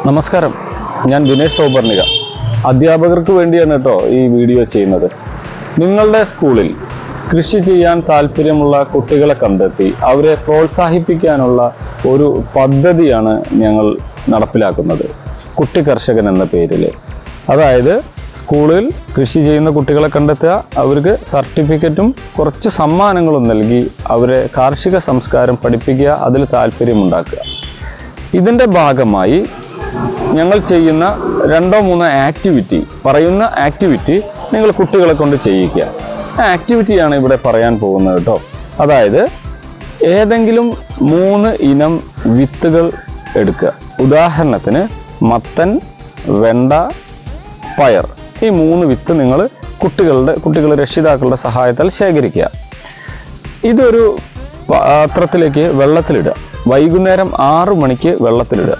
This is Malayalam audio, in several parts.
നമസ്കാരം, ഞാൻ ദിനേശ് സൗപർണിക. അധ്യാപകർക്ക് വേണ്ടിയാണ് കേട്ടോ ഈ വീഡിയോ ചെയ്യുന്നത്. നിങ്ങളുടെ സ്കൂളിൽ കൃഷി ചെയ്യാൻ താല്പര്യമുള്ള കുട്ടികളെ കണ്ടെത്തി അവരെ പ്രോത്സാഹിപ്പിക്കാനുള്ള ഒരു പദ്ധതിയാണ് ഞങ്ങൾ നടപ്പിലാക്കുന്നത്, കുട്ടി കർഷകൻ എന്ന പേരിൽ. അതായത് സ്കൂളിൽ കൃഷി ചെയ്യുന്ന കുട്ടികളെ കണ്ടെത്തുക, അവർക്ക് സർട്ടിഫിക്കറ്റും കുറച്ച് സമ്മാനങ്ങളും നൽകി അവരെ കാർഷിക സംസ്കാരം പഠിപ്പിക്കുക, അതിൽ താല്പര്യമുണ്ടാക്കുക. ഇതിൻ്റെ ഭാഗമായി ഞങ്ങൾ ചെയ്യുന്ന 2-3 ആക്ടിവിറ്റി, പറയുന്ന ആക്ടിവിറ്റി നിങ്ങൾ കുട്ടികളെ കൊണ്ട് ചെയ്യിക്കുക. ആ ആക്ടിവിറ്റിയാണ് ഇവിടെ പറയാൻ പോകുന്നത് കേട്ടോ. അതായത് ഏതെങ്കിലും 3 ഇനം വിത്തുകൾ എടുക്കുക. ഉദാഹരണത്തിന് മത്തൻ, വെണ്ട, പയർ. ഈ 3 വിത്ത് നിങ്ങൾ കുട്ടികളുടെ രക്ഷിതാക്കളുടെ സഹായത്താൽ ശേഖരിക്കുക. ഇതൊരു പാത്രത്തിലേക്ക് വെള്ളത്തിലിടുക. വൈകുന്നേരം 6 മണിക്ക് വെള്ളത്തിലിടുക.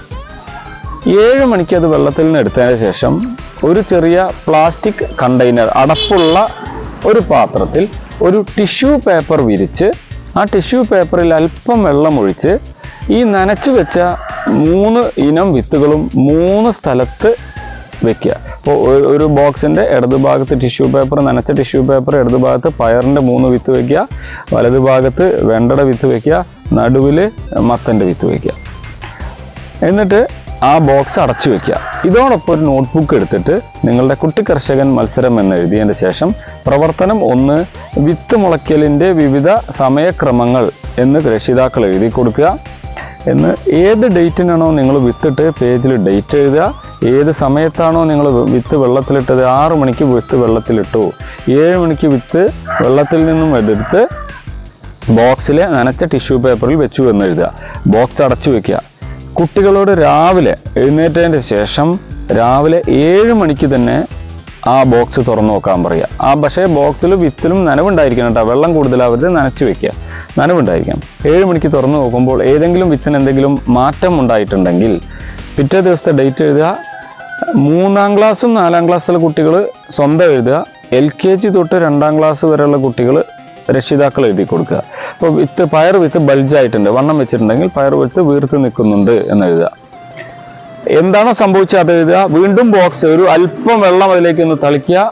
7 മണിക്ക് അത് വെള്ളത്തിൽ നിന്ന് എടുത്തതിന് ശേഷം ഒരു ചെറിയ പ്ലാസ്റ്റിക് കണ്ടെയ്നർ, അടപ്പുള്ള ഒരു പാത്രത്തിൽ ഒരു ടിഷ്യൂ പേപ്പർ വിരിച്ച് ആ ടിഷ്യൂ പേപ്പറിൽ അല്പം വെള്ളം ഒഴിച്ച് ഈ നനച്ചു വെച്ച 3 ഇനം വിത്തുകളും 3 സ്ഥലത്ത് വെക്കുക. അപ്പോൾ ഒരു ബോക്സിൻ്റെ ഇടതുഭാഗത്ത് ടിഷ്യൂ പേപ്പർ, നനച്ച ടിഷ്യൂ പേപ്പർ ഇടതുഭാഗത്ത് പയറിൻ്റെ 3 വിത്ത് വയ്ക്കുക, വലതുഭാഗത്ത് വെണ്ടയുടെ വിത്ത് വയ്ക്കുക, നടുവിൽ മത്തൻ്റെ വിത്ത് വയ്ക്കുക. എന്നിട്ട് ആ ബോക്സ് അടച്ചു വയ്ക്കുക. ഇതോടൊപ്പം ഒരു നോട്ട്ബുക്ക് എടുത്തിട്ട് നിങ്ങളുടെ കുട്ടി കർഷകൻ മത്സരം എന്ന് എഴുതിയതിന് ശേഷം പ്രവർത്തനം 1 വിത്ത് മുളയ്ക്കലിൻ്റെ വിവിധ സമയക്രമങ്ങൾ എന്ന് രക്ഷിതാക്കൾ എഴുതി കൊടുക്കുക. ഏത് ഡേറ്റിനാണോ നിങ്ങൾ വിത്തിട്ട് പേജിൽ ഡേറ്റ് എഴുതുക. ഏത് സമയത്താണോ നിങ്ങൾ വിത്ത് വെള്ളത്തിലിട്ടത്, 6 മണിക്ക് വിത്ത് വെള്ളത്തിലിട്ടു, 7 മണിക്ക് വിത്ത് വെള്ളത്തിൽ നിന്നും എടുത്ത് ബോക്സിൽ നനച്ച ടിഷ്യൂ പേപ്പറിൽ വെച്ചു എന്ന് എഴുതുക. ബോക്സ് അടച്ചു വയ്ക്കുക. കുട്ടികളോട് രാവിലെ എഴുന്നേറ്റതിന് ശേഷം രാവിലെ 7 മണിക്ക് തന്നെ ആ ബോക്സ് തുറന്നു നോക്കാൻ പറയുക. പക്ഷേ ബോക്സിലും വിത്തിലും നനവുണ്ടായിരിക്കണം കേട്ടോ. വെള്ളം കൂടുതലാവരുത്, നനച്ച് വെക്കുക, നനവുണ്ടായിരിക്കണം. 7 മണിക്ക് തുറന്നു നോക്കുമ്പോൾ ഏതെങ്കിലും വിത്തിന് എന്തെങ്കിലും മാറ്റം ഉണ്ടായിട്ടുണ്ടെങ്കിൽ പിറ്റേ ദിവസത്തെ ഡേറ്റ് എഴുതുക. 3-ാം ക്ലാസ്സും 4-ാം ക്ലാസ്സിലെ കുട്ടികൾ സ്വന്തം എഴുതുക. LKG തൊട്ട് 2-ാം ക്ലാസ് വരെയുള്ള കുട്ടികൾ രക്ഷിതാക്കൾ എഴുതി കൊടുക്കുക. അപ്പോൾ പയർ വിത്ത് ബൾജായിട്ടുണ്ട്, വണ്ണം വെച്ചിട്ടുണ്ടെങ്കിൽ പയർ വിത്ത് വീർത്ത് നിൽക്കുന്നുണ്ട് എന്ന് എഴുതുക. എന്താണോ സംഭവിച്ചത് അത് എഴുതുക. വീണ്ടും ബോക്സ് ഒരു അല്പം വെള്ളം അതിലേക്ക് ഒന്ന് തളിക്കുക.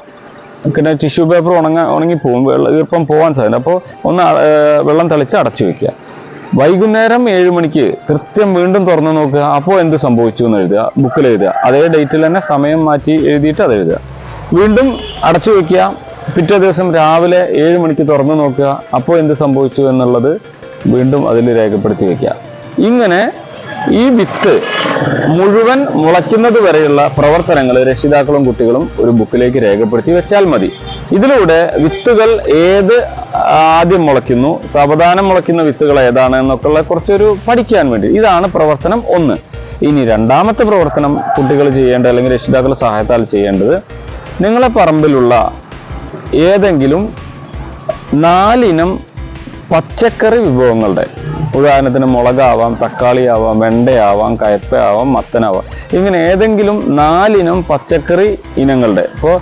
പിന്നെ ടിഷ്യൂ പേപ്പർ ഉണങ്ങിപ്പോവും, ഈർപ്പം പോകാൻ സാധ്യത. അപ്പോൾ ഒന്ന് വെള്ളം തളിച്ച് അടച്ചു വയ്ക്കുക. വൈകുന്നേരം 7 മണിക്ക് കൃത്യം വീണ്ടും തുറന്നു നോക്കുക. അപ്പോൾ എന്ത് സംഭവിച്ചു എന്ന് എഴുതുക, ബുക്കിൽ എഴുതുക. അതേ ഡേറ്റിൽ തന്നെ സമയം മാറ്റി എഴുതിയിട്ട് അത് എഴുതുക. വീണ്ടും അടച്ചു വയ്ക്കുക. പിറ്റേ ദിവസം രാവിലെ 7 മണിക്ക് തുറന്നു നോക്കുക. അപ്പോൾ എന്ത് സംഭവിച്ചു എന്നുള്ളത് വീണ്ടും അതിൽ രേഖപ്പെടുത്തി വയ്ക്കുക. ഇങ്ങനെ ഈ വിത്ത് മുഴുവൻ മുളയ്ക്കുന്നത് വരെയുള്ള പ്രവർത്തനങ്ങൾ രക്ഷിതാക്കളും കുട്ടികളും ഒരു ബുക്കിലേക്ക് രേഖപ്പെടുത്തി വെച്ചാൽ മതി. ഇതിലൂടെ വിത്തുകൾ ഏത് ആദ്യം മുളയ്ക്കുന്നു, സാവധാനം മുളയ്ക്കുന്ന വിത്തുകൾ ഏതാണ് എന്നൊക്കെയുള്ള കുറച്ചൊരു പഠിക്കാൻ വേണ്ടി. ഇതാണ് പ്രവർത്തനം 1. ഇനി 2ാമത്തെ പ്രവർത്തനം കുട്ടികൾ ചെയ്യേണ്ടത് അല്ലെങ്കിൽ രക്ഷിതാക്കളുടെ സഹായത്താൽ ചെയ്യേണ്ടത്, നിങ്ങളെ പറമ്പിലുള്ള ഏതെങ്കിലും 4 ഇനം പച്ചക്കറി വിഭവങ്ങളുടെ, ഉദാഹരണത്തിന് മുളകാവാം, തക്കാളിയാവാം, വെണ്ടയാവാം, കയപ്പയാവാം, മത്തനാവാം, ഇങ്ങനെ ഏതെങ്കിലും 4 ഇനം പച്ചക്കറി ഇനങ്ങളുടെ, ഇപ്പോൾ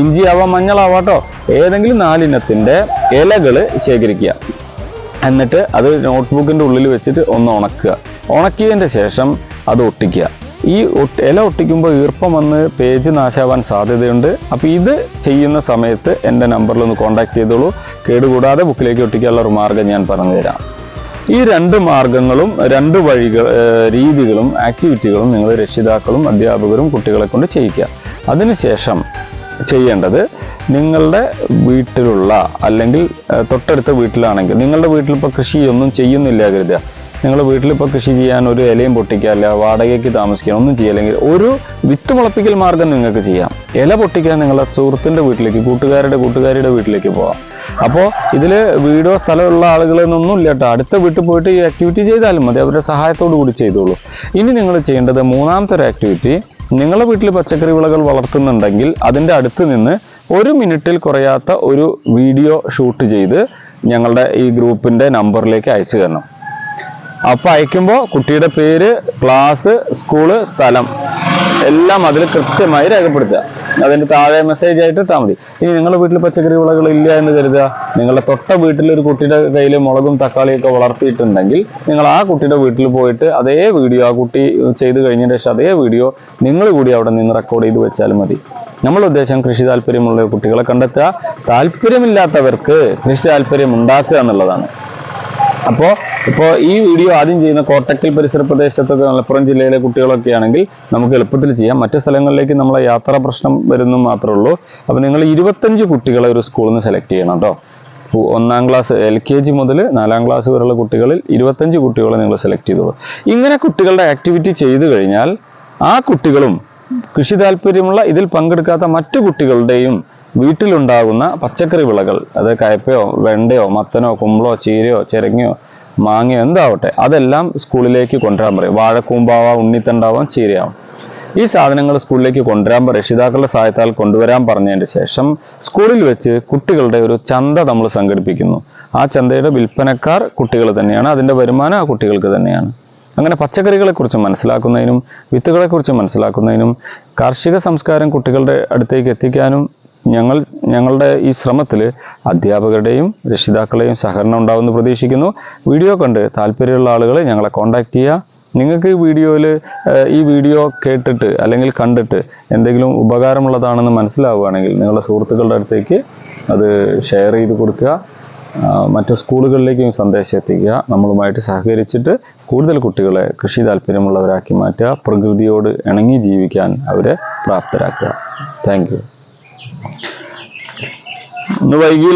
ഇഞ്ചിയാവാം, മഞ്ഞളാവാട്ടോ, ഏതെങ്കിലും 4 ഇനത്തിൻ്റെ ഇലകൾ ശേഖരിക്കുക. എന്നിട്ട് അത് നോട്ട്ബുക്കിൻ്റെ ഉള്ളിൽ വെച്ചിട്ട് ഒന്ന് ഉണക്കുക. ഉണക്കിയതിൻ്റെ ശേഷം അത് ഒട്ടിക്കുക. ഈ ഇല ഒട്ടിക്കുമ്പോൾ ഈർപ്പം വന്ന് പേജ് നാശാവാൻ സാധ്യതയുണ്ട്. അപ്പോൾ ഇത് ചെയ്യുന്ന സമയത്ത് എൻ്റെ നമ്പറിൽ ഒന്ന് കോൺടാക്ട് ചെയ്തോളൂ. കേടുകൂടാതെ ബുക്കിലേക്ക് ഒട്ടിക്കാനുള്ള ഒരു മാർഗ്ഗം ഞാൻ പറഞ്ഞു തരാം. ഈ 2 മാർഗങ്ങളും 2 രീതികളും ആക്ടിവിറ്റികളും നിങ്ങൾ രക്ഷിതാക്കളും അധ്യാപകരും കുട്ടികളെ കൊണ്ട് ചെയ്യിക്കുക. അതിനുശേഷം ചെയ്യേണ്ടത്, നിങ്ങളുടെ വീട്ടിലുള്ള അല്ലെങ്കിൽ തൊട്ടടുത്ത വീട്ടിലാണെങ്കിൽ, നിങ്ങളുടെ വീട്ടിലിപ്പോൾ കൃഷിയൊന്നും ചെയ്യുന്നില്ല കരുതുക, നിങ്ങളുടെ വീട്ടിലിപ്പോൾ കൃഷി ചെയ്യാൻ ഒരു ഇലയും പൊട്ടിക്കാല്ല, വാടകയ്ക്ക് താമസിക്കാൻ ഒന്നും ചെയ്യില്ലെങ്കിൽ ഒരു വിത്ത് മുളപ്പിക്കൽ മാർഗം നിങ്ങൾക്ക് ചെയ്യാം. ഇല പൊട്ടിക്കാൻ നിങ്ങളുടെ സുഹൃത്തിൻ്റെ വീട്ടിലേക്ക്, കൂട്ടുകാരിയുടെ വീട്ടിലേക്ക് പോകാം. അപ്പോൾ ഇതിൽ വീടോ സ്ഥലമുള്ള ആളുകളെന്നൊന്നും ഇല്ല കേട്ടോ. അടുത്ത വീട്ടിൽ പോയിട്ട് ഈ ആക്ടിവിറ്റി ചെയ്താലും മതി, അവരുടെ സഹായത്തോടു കൂടി ചെയ്തോളൂ. ഇനി നിങ്ങൾ ചെയ്യേണ്ടത് 3ാമത്തെ ഒരു ആക്ടിവിറ്റി, നിങ്ങളുടെ വീട്ടിൽ പച്ചക്കറി വിളകൾ വളർത്തുന്നുണ്ടെങ്കിൽ അതിൻ്റെ അടുത്ത് നിന്ന് 1 മിനിറ്റിൽ കുറയാത്ത ഒരു വീഡിയോ ഷൂട്ട് ചെയ്ത് ഞങ്ങളുടെ ഈ ഗ്രൂപ്പിൻ്റെ നമ്പറിലേക്ക് അയച്ചു തരണം. അപ്പോൾ അയക്കുമ്പോൾ കുട്ടിയുടെ പേര്, ക്ലാസ്, സ്കൂള്, സ്ഥലം എല്ലാം അതിൽ കൃത്യമായി രേഖപ്പെടുത്തുക. അതിന്റെ താഴെ മെസ്സേജ് ആയിട്ട് ഇട്ടാൽ മതി. ഇനി നിങ്ങളുടെ വീട്ടിൽ പച്ചക്കറി വിളകൾ ഇല്ല എന്ന് കരുതുക, നിങ്ങളുടെ തൊട്ട വീട്ടിൽ ഒരു കുട്ടിയുടെ കയ്യിൽ മുളകും തക്കാളിയൊക്കെ വളർത്തിയിട്ടുണ്ടെങ്കിൽ നിങ്ങൾ ആ കുട്ടിയുടെ വീട്ടിൽ പോയിട്ട് അതേ വീഡിയോ, ആ കുട്ടി ചെയ്ത് കഴിഞ്ഞതിന് ശേഷം അതേ വീഡിയോ നിങ്ങൾ കൂടി അവിടെ നിന്ന് റെക്കോർഡ് ചെയ്ത് വെച്ചാലും മതി. നമ്മളുടെ ഉദ്ദേശം കൃഷി താല്പര്യമുള്ള കുട്ടികളെ കണ്ടെത്തുക, താല്പര്യമില്ലാത്തവർക്ക് കൃഷി താല്പര്യം ഉണ്ടാക്കുക എന്നുള്ളതാണ്. ഇപ്പോൾ ഈ വീഡിയോ ആദ്യം ചെയ്യുന്ന കോട്ടക്കൽ പരിസര പ്രദേശത്തൊക്കെ മലപ്പുറം ജില്ലയിലെ കുട്ടികളൊക്കെ ആണെങ്കിൽ നമുക്ക് എളുപ്പത്തിൽ ചെയ്യാം. മറ്റു സ്ഥലങ്ങളിലേക്ക് നമ്മളെ യാത്രാ പ്രശ്നം വരുന്നു മാത്രമേ ഉള്ളൂ. അപ്പോൾ നിങ്ങൾ 25 കുട്ടികളെ ഒരു സ്കൂളിൽ നിന്ന് സെലക്ട് ചെയ്യണം കേട്ടോ. 1ാം ക്ലാസ് LKG മുതൽ 4ാം ക്ലാസ് വരെയുള്ള കുട്ടികളിൽ 25 കുട്ടികളെ നിങ്ങൾ സെലക്ട് ചെയ്തോളൂ. ഇങ്ങനെ കുട്ടികളുടെ ആക്ടിവിറ്റി ചെയ്തു കഴിഞ്ഞാൽ ആ കുട്ടികളും കൃഷി താല്പര്യമുള്ള ഇതിൽ പങ്കെടുക്കാത്ത മറ്റു കുട്ടികളുടെയും വീട്ടിലുണ്ടാകുന്ന പച്ചക്കറി വിളകൾ, അത് കയ്പയോ വെണ്ടയോ മത്തനോ കുമ്പളോ ചീരയോ ചിരങ്ങയോ മാങ്ങയോ എന്താവട്ടെ, അതെല്ലാം സ്കൂളിലേക്ക് കൊണ്ടുവരാൻ പറയും. വാഴക്കൂമ്പാവാം, ഉണ്ണിത്തണ്ടാവാം, ചീരയാവാം. ഈ സാധനങ്ങൾ സ്കൂളിലേക്ക് കൊണ്ടുവരാൻ രക്ഷിതാക്കളുടെ സഹായത്താൽ കൊണ്ടുവരാൻ പറഞ്ഞതിന് ശേഷം സ്കൂളിൽ വെച്ച് കുട്ടികളുടെ ഒരു ചന്ത നമ്മൾ സംഘടിപ്പിക്കുന്നു. ആ ചന്തയുടെ വിൽപ്പനക്കാർ കുട്ടികൾ തന്നെയാണ്, അതിന്റെ വരുമാനം ആ കുട്ടികൾക്ക് തന്നെയാണ്. അങ്ങനെ പച്ചക്കറികളെക്കുറിച്ച് മനസ്സിലാക്കുന്നതിനും വിത്തുകളെക്കുറിച്ച് മനസ്സിലാക്കുന്നതിനും കാർഷിക സംസ്കാരം കുട്ടികളുടെ അടുത്തേക്ക് എത്തിക്കാനും ഞങ്ങളുടെ ഈ ശ്രമത്തിൽ അധ്യാപകരുടെയും രക്ഷിതാക്കളുടെയും സഹകരണം ഉണ്ടാവുമെന്ന് പ്രതീക്ഷിക്കുന്നു. വീഡിയോ കണ്ട് താല്പര്യമുള്ള ആളുകൾ ഞങ്ങളെ കോൺടാക്ട് ചെയ്യുക. നിങ്ങൾക്ക് ഈ വീഡിയോ കേട്ടിട്ട് അല്ലെങ്കിൽ കണ്ടിട്ട് എന്തെങ്കിലും ഉപകാരമുള്ളതാണെന്ന് മനസ്സിലാവുകയാണെങ്കിൽ നിങ്ങളുടെ സുഹൃത്തുക്കളുടെ അടുത്തേക്ക് അത് ഷെയർ ചെയ്ത് കൊടുക്കുക. മറ്റു സ്കൂളുകളിലേക്കും സന്ദേശം എത്തിക്കുക. നമ്മളുമായിട്ട് സഹകരിച്ചിട്ട് കൂടുതൽ കുട്ടികളെ കൃഷി താല്പര്യമുള്ളവരാക്കി മാറ്റുക, പ്രകൃതിയോട് ഇണങ്ങി ജീവിക്കാൻ അവരെ പ്രാപ്തരാക്കുക. Thank you. ഇന്ന് വൈകി